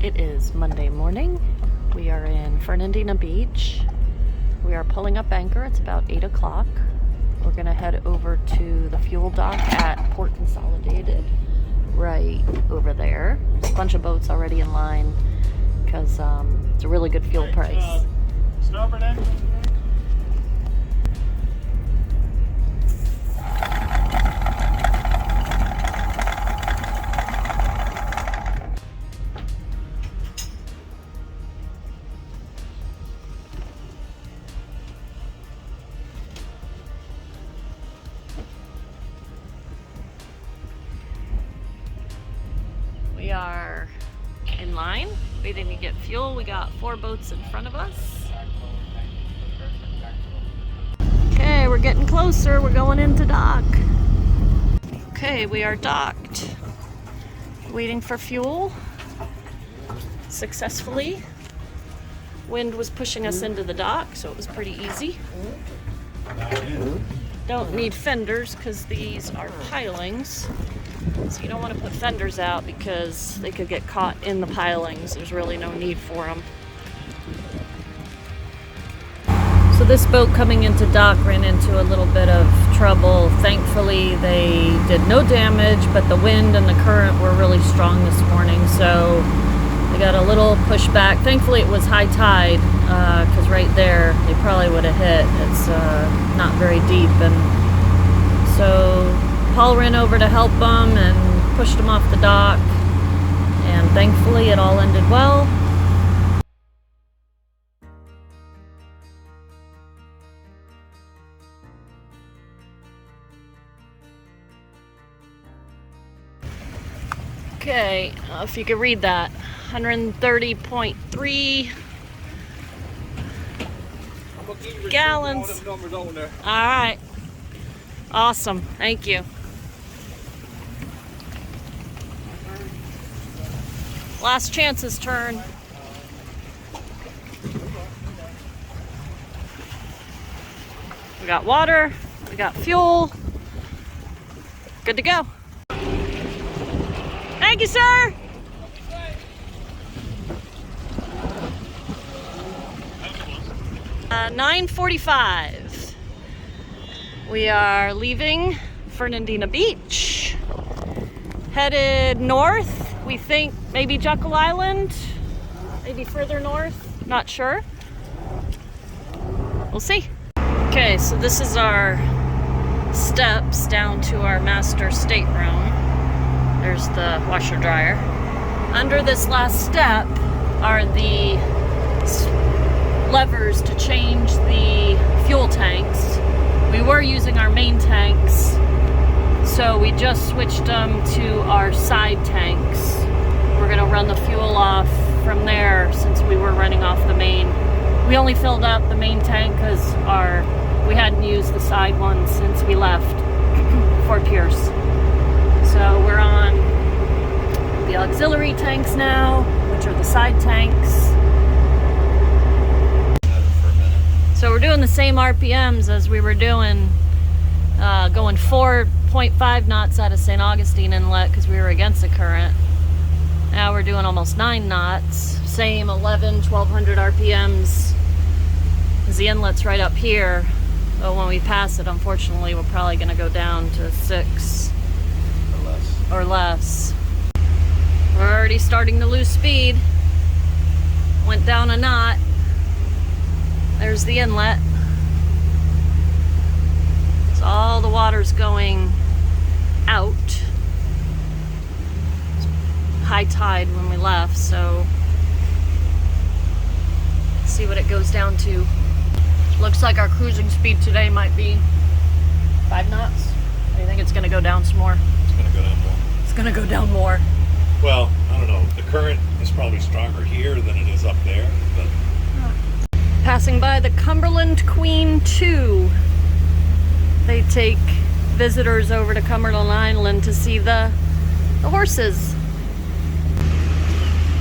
It is Monday morning. We are in Fernandina Beach. We are pulling up anchor. It's about 8 o'clock. We're going to head over to the fuel dock at Port Consolidated, right over there. There's a bunch of boats already in line because it's a really good fuel price. Starboard end. We are in line, waiting to get fuel. We got 4 boats in front of us. Okay, we're getting closer. We're going into dock. Okay, we are docked. Waiting for fuel successfully. Wind was pushing us into the dock, so it was pretty easy. Don't need fenders because these are pilings. So you don't want to put fenders out because they could get caught in the pilings. There's really no need for them. So this boat coming into dock ran into a little bit of trouble. Thankfully they did no damage, but the wind and the current were really strong this morning, so they got a little pushback. Thankfully it was high tide, because right there they probably would have hit. It's not very deep, and so Paul ran over to help them and pushed them off the dock, and thankfully it all ended well. Okay, if you could read that, 130.3 gallons. All right, awesome, thank you. Last chance's turn. We got water, we got fuel. Good to go. Thank you, sir. 9:45. We are leaving Fernandina Beach. Headed north. We think maybe Jekyll Island, maybe further north, not sure. We'll see. Okay, so this is our steps down to our master stateroom. There's the washer dryer. Under this last step are the levers to change the fuel tanks. We were using our main tanks, so we just switched them to our side tanks. We're gonna run the fuel off from there since we were running off the main. We only filled up the main tank because we hadn't used the side one since we left Fort Pierce. So we're on the auxiliary tanks now, which are the side tanks. So we're doing the same RPMs as we were doing, going 4.5 knots out of St. Augustine Inlet because we were against the current. Now we're doing almost 9 knots, same 1200 RPMs. The inlet's right up here, but when we pass it, unfortunately, we're probably gonna go down to 6 or less. We're already starting to lose speed. Went down a knot. There's the inlet. So all the water's going out. High tide when we left, so let's see what it goes down to. Looks like our cruising speed today might be 5 knots. I think it's gonna go down some more. It's gonna go down more. It's gonna go down more. Well, I don't know. The current is probably stronger here than it is up there, but Passing by the Cumberland Queen 2. They take visitors over to Cumberland Island to see the horses.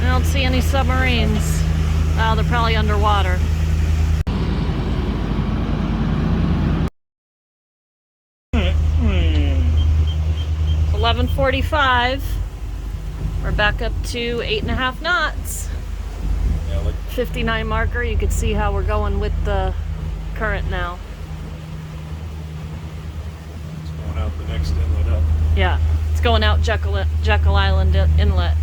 I don't see any submarines. Oh, they're probably underwater. 11:45. We're back up to 8.5 knots. Yeah, like 59 marker. You can see how we're going with the current now. it's going out the next inlet up. Yeah, it's going out Jekyll Island Inlet. I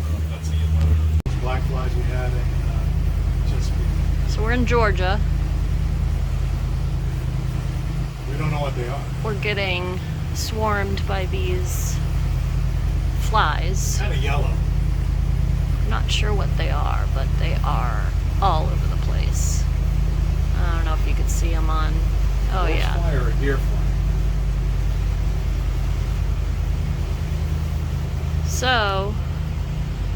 don't know if that's the inlet or the black flies we had in Chesapeake. So we're in Georgia. We don't know what they are. We're getting swarmed by these flies. Kind of yellow. I'm not sure what they are, but they are all over the place. I don't know if you could see them on. Oh Horse yeah. fly or a deer fly? So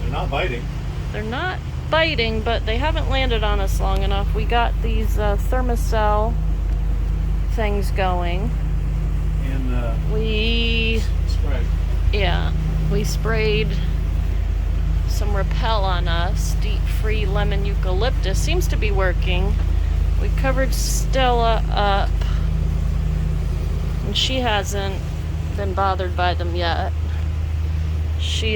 They're not biting. they're not biting, but they haven't landed on us long enough. We got these thermocell things going. And We spray. Yeah, we sprayed some Repel on us, deep-free lemon eucalyptus. Seems to be working. We covered Stella up, and she hasn't been bothered by them yet. She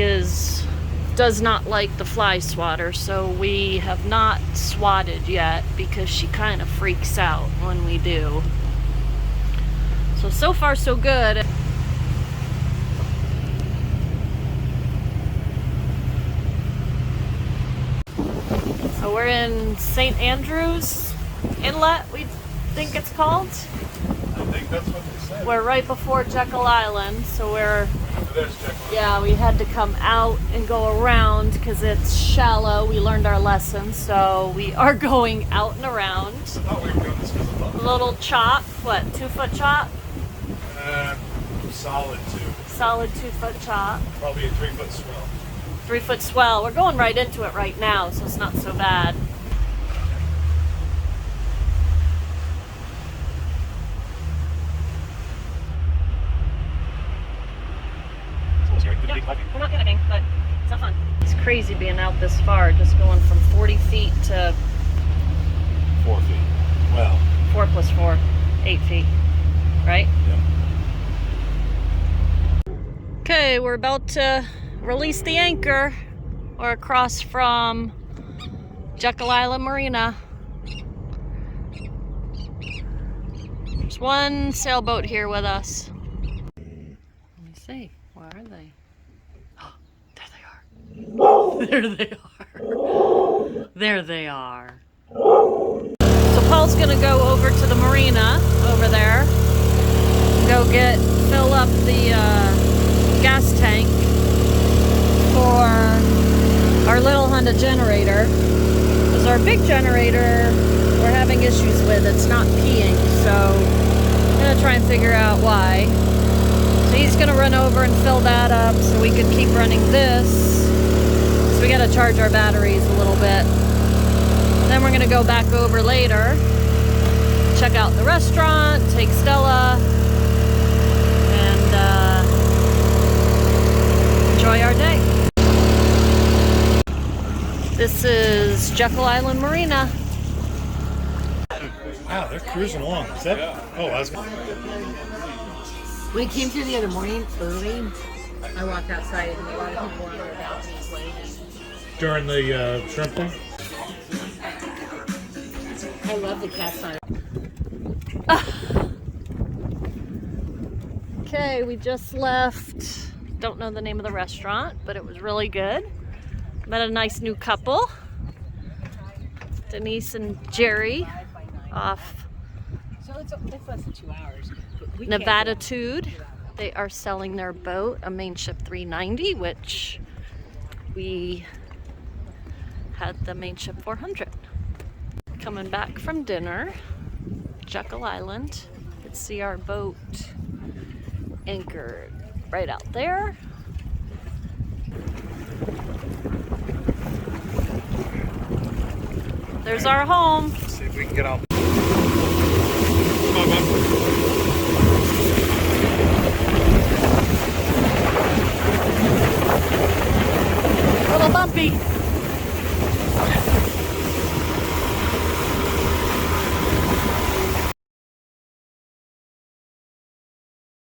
does not like the fly swatter, so we have not swatted yet because she kind of freaks out when we do. So far so good. So we're in St. Andrews Inlet, we think it's called. I think that's what they said. We're right before Jekyll Island, so There's Jekyll. yeah, we had to come out and go around because it's shallow. We learned our lesson, so we are going out and around. I thought we were doing this because of A love. little chop, what, 2-foot chop? Solid too. Solid 2-foot chop. Probably a 3-foot swell. 3-foot swell. We're going right into it right now, so it's not so bad. Yeah, we're not diving, but it's not fun. It's crazy being out this far, just going from 40 feet to 4 feet. Well, 4 plus 4, 8 feet, right? yeah. Okay, we're about to release the anchor. We're across from Jekyll Island Marina. There's one sailboat here with us. Let me see, where are they? Oh, there they are. There they are. There they are. So Paul's gonna go over to the marina over there. Go fill up the gas tank for our little Honda generator. Because our big generator we're having issues with. It's not peeing, so I'm gonna try and figure out why. So he's gonna run over and fill that up so we can keep running this. So we gotta charge our batteries a little bit. Then we're gonna go back over later, check out the restaurant, take Stella, and enjoy our day. This is Jekyll Island Marina. Wow, they're cruising along. Is that? Oh, I was. We came through the other morning early. I walked outside and a lot of people were on their balconies waiting. During the shrimp thing? I love the cast iron. Okay, we just left. Don't know the name of the restaurant, but it was really good. Met a nice new couple, Denise and Jerry, off So it's less than 2 hours. but we can't Nevada go. Tude. They are selling their boat, a Main Ship 390, which we had the Main Ship 400. Coming back from dinner, Jekyll Island. You can see our boat anchored right out there. There's our home. Let's see if we can get out. Come on, bud. A little bumpy.